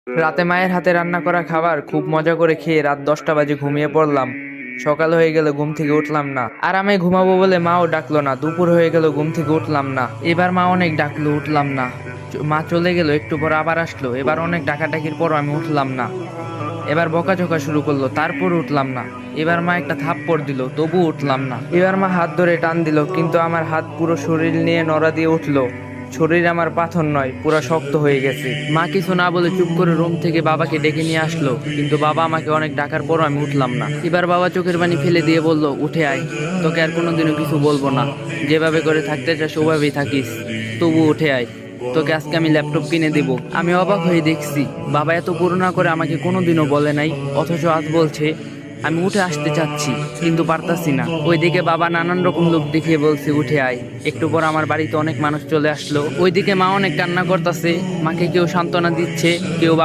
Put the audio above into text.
রাতে মায়ের হাতে রান্না করা খাবার খুব মজা করে খেয়ে রাত 10টা বাজে ঘুমিয়ে পড়লাম। সকাল হয়ে গেল, ঘুম থেকে উঠলাম না। আরামে ঘুমাবো বলে মাও ডাকলো না। দুপুর হয়ে গেল, ঘুম থেকে উঠলাম না। এবার মা অনেক ডাকলো, উঠলাম না। মা চলে গেল, একটু পর আবার আসলো। এবার অনেক ডাকাডাকির পর আমি উঠলাম না। এবার বকাঝকা শুরু করলো, তারপর উঠলাম না। এবার মা একটা থাপ্পড় দিল, তবু উঠলাম না। এবার মা হাত ধরে টান দিল, কিন্তু আমার হাত পুরো শরীর নিয়ে নড়া দিয়ে উঠলো। শরীর আমার পাথর নয়, পুরো শক্ত হয়ে গেছে। মা কিছু না বলে চুপ করে রুম থেকে বাবাকে ডেকে নিয়ে আসলো, কিন্তু বাবা আমাকে অনেক ডাকার পরও আমি উঠলাম না। এবার বাবা চোখের পানি ফেলে দিয়ে বলল, উঠে আয়, তোকে আর কোনোদিনও কিছু বলবো না। যেভাবে করে থাকতে চাস ওভাবেই থাকিস, তবু উঠে আয়। তোকে আজকে আমি ল্যাপটপ কিনে দেব। আমি অবাক হয়ে দেখছি, বাবা এত করুণা করে আমাকে কোনোদিনও বলে নাই, অথচ আজ বলছে। আমি উঠে আসতে চাচ্ছি, কিন্তু পারতাছি না। ওইদিকে বাবা নানান রকম লোক দেখিয়ে বলছে, উঠে আয়। একটু পর আমার বাড়িতে অনেক মানুষ চলে আসলো। ওইদিকে মা অনেক কান্না করতেছে, মাকে কেউ সান্ত্বনা দিচ্ছে, কেউ বাবা